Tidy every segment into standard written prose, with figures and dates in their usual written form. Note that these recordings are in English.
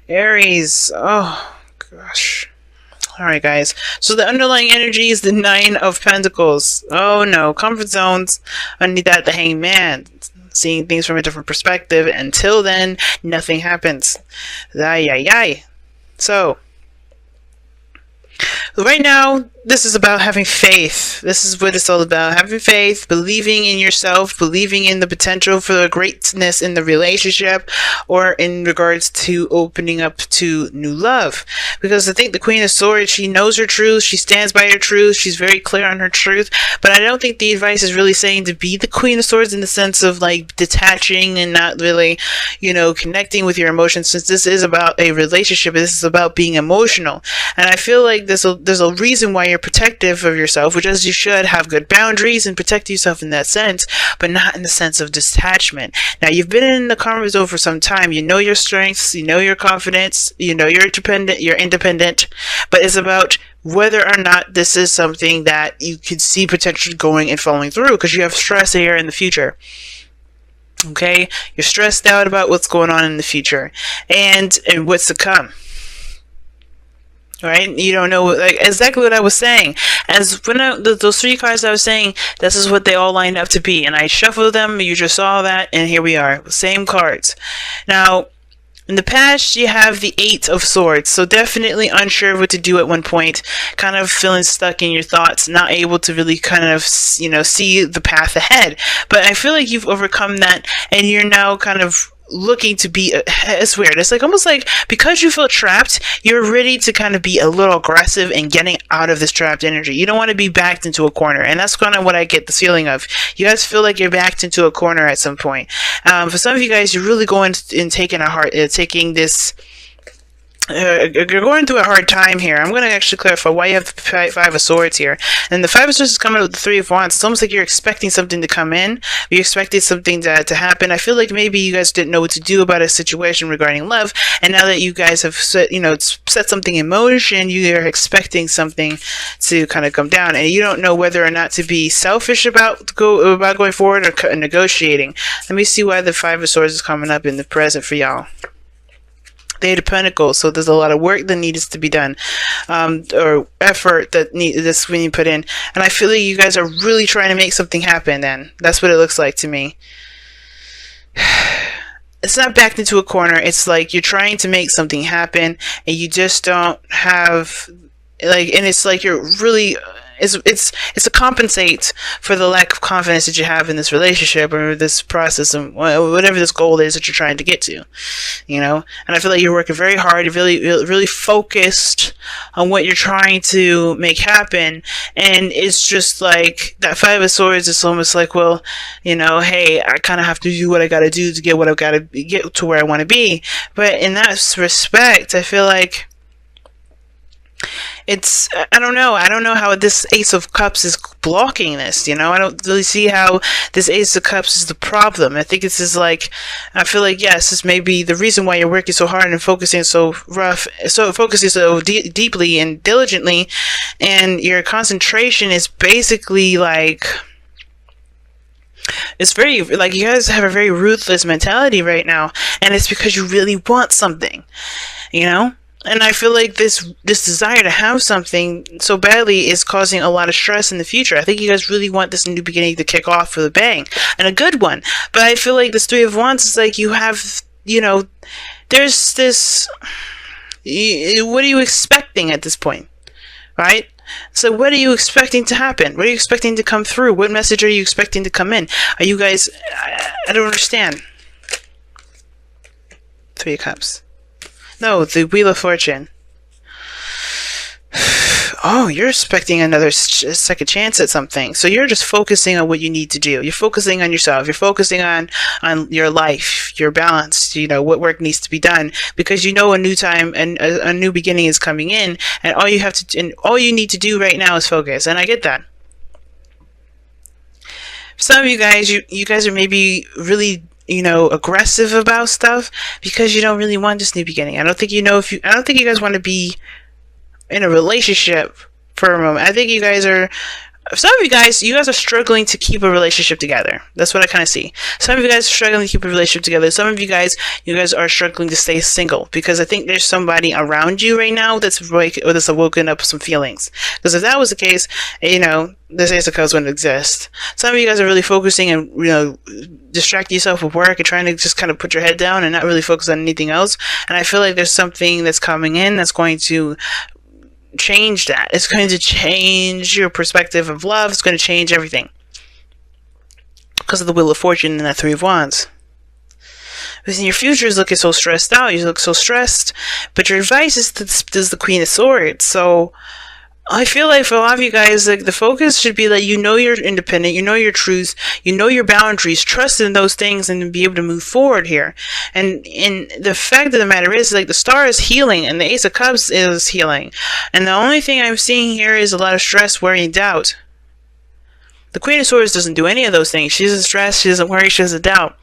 Aries. Oh, gosh. Alright, guys. So the underlying energy is the Nine of Pentacles. Oh, no. Comfort zones. Underneath that, the Hangman. Seeing things from a different perspective. Until then, nothing happens. Ay, ay, ay. So, right now, this is about having faith. This is what it's all about. Having faith, believing in yourself, believing in the potential for the greatness in the relationship, or in regards to opening up to new love. Because I think the Queen of Swords, she knows her truth, she stands by her truth, she's very clear on her truth, but I don't think the advice is really saying to be the Queen of Swords in the sense of like detaching and not really, connecting with your emotions, since this is about a relationship, this is about being emotional. And I feel like there's a reason why you're protective of yourself, which is you should have good boundaries and protect yourself in that sense, but not in the sense of detachment. Now, you've been in the comfort zone for some time. You know your strengths, you know your confidence, you know you're independent, but it's about whether or not this is something that you could see potentially going and following through, because you have stress here in the future. Okay? You're stressed out about what's going on in the future and what's to come. Right? You don't know, like, exactly what I was saying. As when those three cards I was saying, this is what they all lined up to be. And I shuffled them, you just saw that, and here we are. Same cards. Now, in the past, you have the Eight of Swords. So definitely unsure of what to do at one point. Kind of feeling stuck in your thoughts, not able to really kind of, see the path ahead. But I feel like you've overcome that, and you're now kind of looking to be, it's weird, it's like almost like because you feel trapped, you're ready to kind of be a little aggressive in getting out of this trapped energy. You don't want to be backed into a corner, and that's kind of what I get the feeling of. You guys feel like you're backed into a corner at some point. For some of you guys, you're really going and taking this, you're going through a hard time here. I'm going to actually clarify why you have the Five of Swords here. And the Five of Swords is coming with the Three of Wands. It's almost like you're expecting something to come in. You're expecting something to happen. I feel like maybe you guys didn't know what to do about a situation regarding love. And now that you guys have set something in motion, you are expecting something to kind of come down. And you don't know whether or not to be selfish about going forward or negotiating. Let me see why the Five of Swords is coming up in the present for y'all. The Eight of Pentacles, so there's a lot of work that needs to be done, or effort that's when you put in, and I feel like you guys are really trying to make something happen. Then that's what it looks like to me. It's not backed into a corner. It's like you're trying to make something happen, and you just don't have and it's like you're really. It's to compensate for the lack of confidence that you have in this relationship or this process and whatever this goal is that you're trying to get to, And I feel like you're working very hard, you're really focused on what you're trying to make happen, and it's just like that Five of Swords is almost like, well, hey, I kind of have to do what I got to do to get what I've got to get to where I want to be. But in that respect, I feel like I don't know how this Ace of Cups is blocking this, I don't really see how this Ace of Cups is the problem. I think this is like, I feel like, yes, this may be the reason why you're working so hard and focusing so deeply and diligently, and your concentration is basically like, it's very, like, you guys have a very ruthless mentality right now, and it's because you really want something, And I feel like this desire to have something so badly is causing a lot of stress in the future. I think you guys really want this new beginning to kick off with a bang, and a good one. But I feel like this Three of Wands is like you have, there's this, what are you expecting at this point, right? So what are you expecting to happen? What are you expecting to come through? What message are you expecting to come in? Are you guys, I don't understand. Three of Cups. No, the Wheel of Fortune. Oh, you're expecting another second chance at something. So you're just focusing on what you need to do. You're focusing on yourself. You're focusing on your life, your balance, what work needs to be done, because a new time and a new beginning is coming in, and all you need to do right now is focus. And I get that. Some of you guys are maybe really aggressive about stuff because you don't really want this new beginning. I don't think you guys want to be in a relationship for a moment. I think you guys are some of you guys are struggling to keep a relationship together. That's what I kind of see. Some of you guys are struggling to keep a relationship together. Some of you guys are struggling to stay single, because I think there's somebody around you right now that's woken up some feelings. Because if that was the case, you know, this Ace of Cups wouldn't exist. Some of you guys are really focusing and, you know, distracting yourself with work and trying to just kind of put your head down and not really focus on anything else. And I feel like there's something that's coming in that's going to change that. It's going to change your perspective of love. It's going to change everything because of the Wheel of Fortune and that Three of Wands. Because your future is looking so stressed out. You look so stressed, but your advice is the Queen of Swords. So I feel like for a lot of you guys, like, the focus should be that you know you're independent, you know your truth, you know your boundaries, trust in those things, and be able to move forward here. And the fact of the matter is, like, the Star is healing, and the Ace of Cups is healing. And the only thing I'm seeing here is a lot of stress, worry, and doubt. The Queen of Swords doesn't do any of those things. She doesn't stress, she doesn't worry, she doesn't doubt.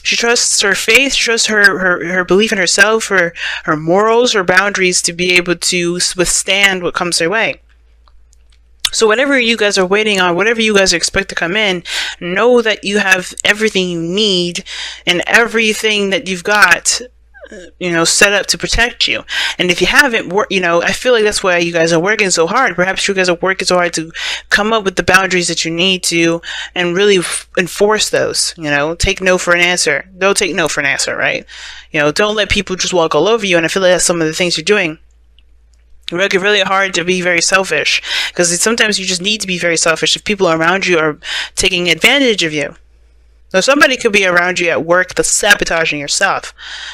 She trusts her faith, she trusts her belief in herself, her morals, her boundaries to be able to withstand what comes her way. So whatever you guys are waiting on, whatever you guys expect to come in, know that you have everything you need and everything that you've got, you know, set up to protect you. And if you haven't, you know, I feel like that's why you guys are working so hard. Perhaps you guys are working so hard to come up with the boundaries that you need to and really enforce those. You know, take no for an answer. Don't take no for an answer, right? You know, don't let people just walk all over you. And I feel like that's some of the things you're doing. You work really hard to be very selfish, because sometimes you just need to be very selfish if people around you are taking advantage of you. So somebody could be around you at work that's sabotaging your stuff.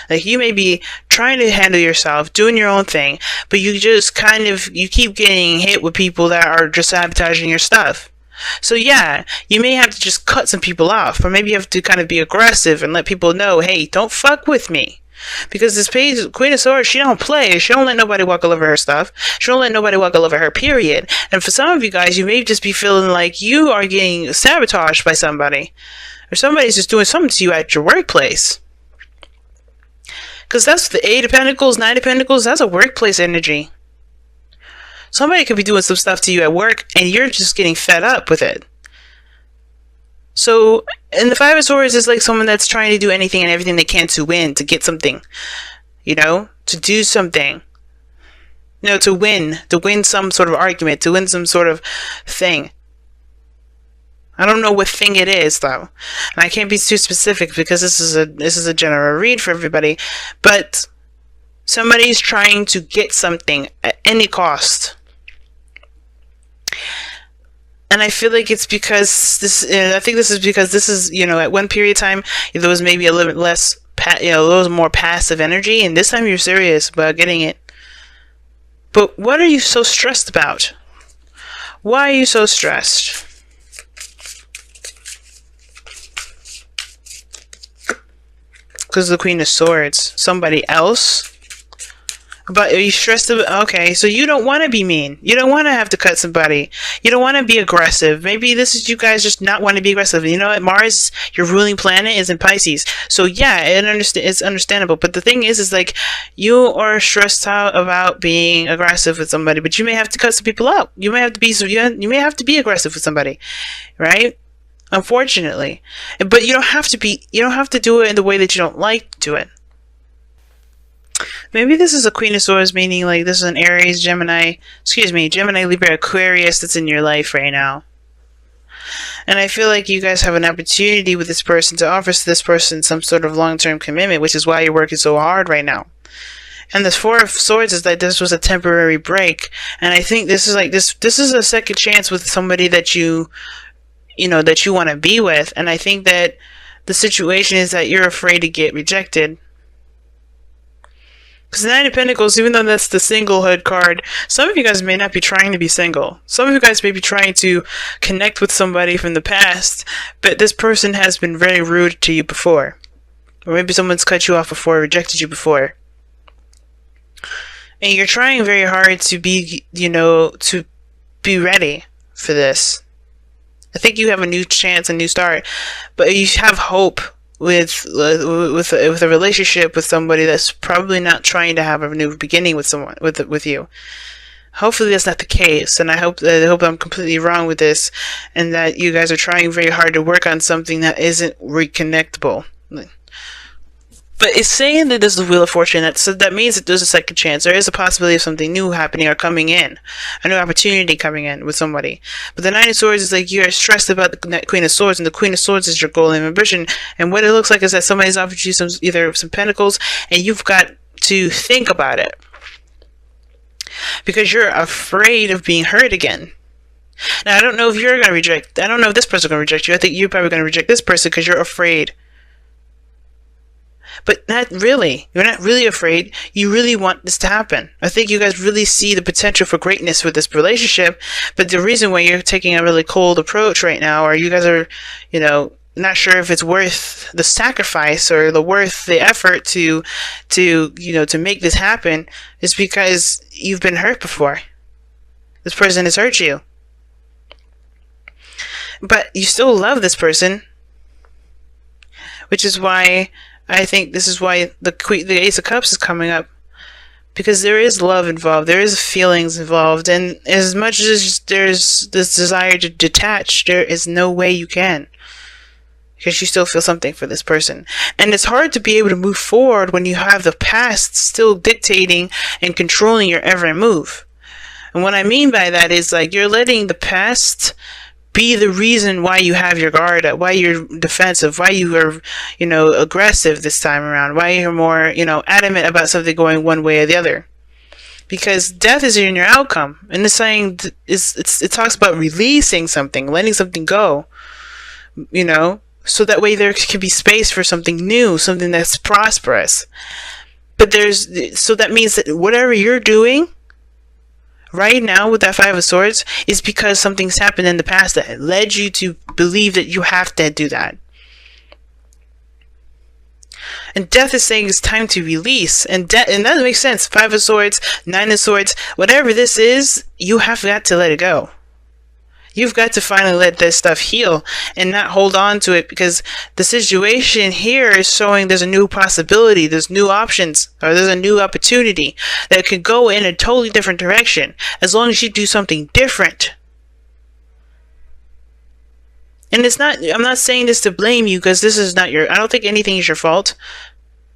Like, you may be trying to handle yourself, doing your own thing, but you just you keep getting hit with people that are just sabotaging your stuff. So yeah, you may have to just cut some people off, or maybe you have to kind of be aggressive and let people know, hey, don't fuck with me. Because this Queen of Swords, she don't play. She don't let nobody walk all over her stuff. She don't let nobody walk all over her, period. And for some of you guys, you may just be feeling like you are getting sabotaged by somebody. Or somebody's just doing something to you at your workplace. Because that's the Eight of Pentacles, Nine of Pentacles, that's a workplace energy. Somebody could be doing some stuff to you at work, and you're just getting fed up with it. So, and the Five of Swords is like someone that's trying to do anything and everything they can to win, to get something. You know? To do something. You know, to win some sort of argument, to win some sort of thing. I don't know what thing it is, though, and I can't be too specific because this is a general read for everybody. But somebody's trying to get something at any cost, and I feel like it's because this. I think this is because this is, you know, at one period of time there was maybe a little bit less, a little more passive energy, and this time you're serious about getting it. But what are you so stressed about? Why are you so stressed? Because of the Queen of Swords. Somebody else? But are you stressed about... Okay, so you don't want to be mean. You don't want to have to cut somebody. You don't want to be aggressive. Maybe this is you guys just not want to be aggressive. You know what? Mars, your ruling planet, is in Pisces. So yeah, it's understandable. But the thing is like, you are stressed out about being aggressive with somebody, but you may have to cut some people out. You may have to be... You may have to be aggressive with somebody. Right? Unfortunately. But you don't have to be, you don't have to do it in the way that you don't like to do it. Maybe this is a Queen of Swords, meaning like this is an Aries, Gemini, Libra, Aquarius that's in your life right now. And I feel like you guys have an opportunity with this person to offer to this person some sort of long-term commitment, which is why you're working so hard right now. And the Four of Swords is that this was a temporary break. And I think this is like, this is a second chance with somebody that you know, that you want to be with. And I think that the situation is that you're afraid to get rejected. Because the Nine of Pentacles, even though that's the singlehood card, some of you guys may not be trying to be single. Some of you guys may be trying to connect with somebody from the past, but this person has been very rude to you before. Or maybe someone's cut you off before, rejected you before. And you're trying very hard to be, you know, to be ready for this. I think you have a new chance, a new start, but you have hope with a relationship with somebody that's probably not trying to have a new beginning with someone with you. Hopefully that's not the case, and I hope I'm completely wrong with this, and that you guys are trying very hard to work on something that isn't reconnectable. But it's saying that this is the Wheel of Fortune, so that means that there's a second chance. There is a possibility of something new happening or coming in, a new opportunity coming in with somebody. But the Nine of Swords is like you're stressed about the Queen of Swords, and the Queen of Swords is your goal and ambition. And what it looks like is that somebody's offered you either some pentacles, and you've got to think about it. Because you're afraid of being hurt again. Now, I don't know if you're going to reject, I don't know if this person's going to reject you. I think you're probably going to reject this person because you're afraid. But not really. You're not really afraid. You really want this to happen. I think you guys really see the potential for greatness with this relationship. But the reason why you're taking a really cold approach right now, or you guys are, not sure if it's worth the sacrifice or worth the effort to make this happen, is because you've been hurt before. This person has hurt you. But you still love this person, which is why I think this is why the Ace of Cups is coming up. Because there is love involved, there is feelings involved, and as much as there's this desire to detach, there is no way you can. Because you still feel something for this person. And it's hard to be able to move forward when you have the past still dictating and controlling your every move. And what I mean by that is like you're letting the past be the reason why you have your guard up, why you're defensive, why you are, aggressive this time around, why you're more, adamant about something going one way or the other. Because death is in your outcome. And it's saying, it talks about releasing something, letting something go, so that way there can be space for something new, something that's prosperous. But so that means that whatever you're doing right now with that Five of Swords is because something's happened in the past that led you to believe that you have to do that. And death is saying it's time to release. And that makes sense. Five of Swords, Nine of Swords, whatever this is, you have got to let it go. You've got to finally let this stuff heal and not hold on to it, because the situation here is showing there's a new possibility, there's new options, or there's a new opportunity that could go in a totally different direction as long as you do something different. And I'm not saying this to blame you, because this is not I don't think anything is your fault.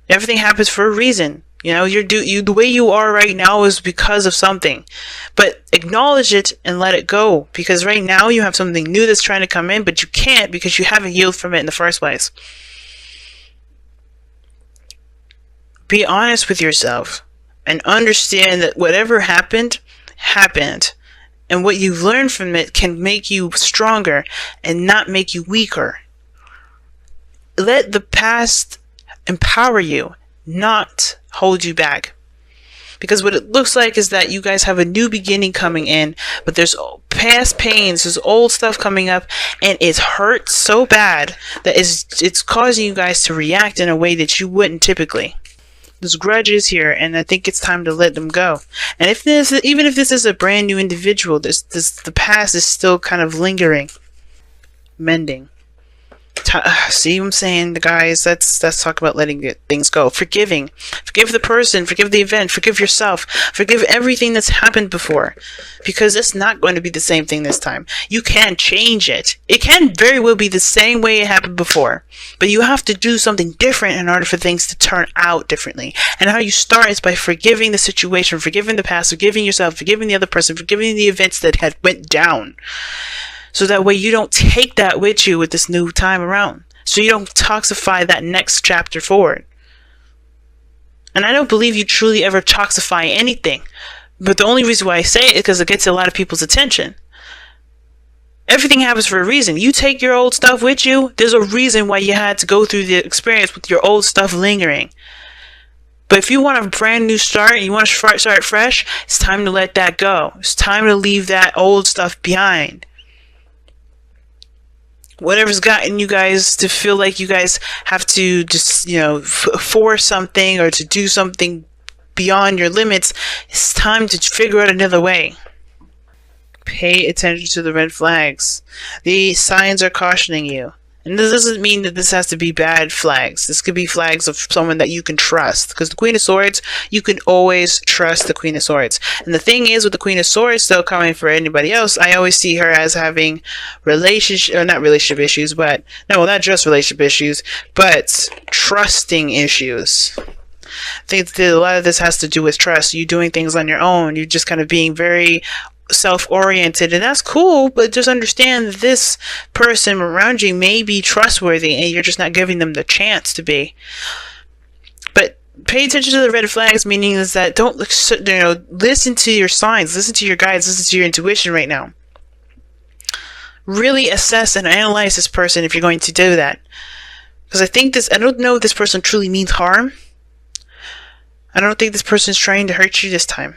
Everything happens for a reason. The way you are right now is because of something. But acknowledge it and let it go. Because right now you have something new that's trying to come in, but you can't because you haven't healed from it in the first place. Be honest with yourself and understand that whatever happened, happened. And what you've learned from it can make you stronger and not make you weaker. Let the past empower you, not hold you back. Because what it looks like is that you guys have a new beginning coming in, but there's past pains, there's old stuff coming up, and it's hurt so bad that it's causing you guys to react in a way that you wouldn't typically. There's grudges here, and I think it's time to let them go. And even if this is a brand new individual, the past is still kind of lingering, mending. See what I'm saying, guys? Let's talk about letting things go. Forgiving. Forgive the person. Forgive the event. Forgive yourself. Forgive everything that's happened before. Because it's not going to be the same thing this time. You can change it. It can very well be the same way it happened before. But you have to do something different in order for things to turn out differently. And how you start is by forgiving the situation, forgiving the past, forgiving yourself, forgiving the other person, forgiving the events that had went down. So that way you don't take that with you with this new time around. So you don't toxify that next chapter forward. And I don't believe you truly ever toxify anything. But the only reason why I say it is because it gets a lot of people's attention. Everything happens for a reason. You take your old stuff with you, there's a reason why you had to go through the experience with your old stuff lingering. But if you want a brand new start and you want to start fresh, it's time to let that go. It's time to leave that old stuff behind. Whatever's gotten you guys to feel like you guys have to just, force something or to do something beyond your limits, it's time to figure out another way. Pay attention to the red flags. The signs are cautioning you. And this doesn't mean that this has to be bad flags. This could be flags of someone that you can trust. Because the Queen of Swords, you can always trust the Queen of Swords. And the thing is, with the Queen of Swords still coming for anybody else, I always see her as having not relationship issues, but, no, not just relationship issues, but trusting issues. I think that a lot of this has to do with trust. You doing things on your own. You're just kind of being very self-oriented, and that's cool, but just understand that this person around you may be trustworthy and you're just not giving them the chance to be. But pay attention to the red flags, meaning is that don't listen to your signs, listen to your guides, listen to your intuition right now. Really assess and analyze this person if you're going to do that, because I don't know if this person truly means harm. I don't think this person is trying to hurt you this time.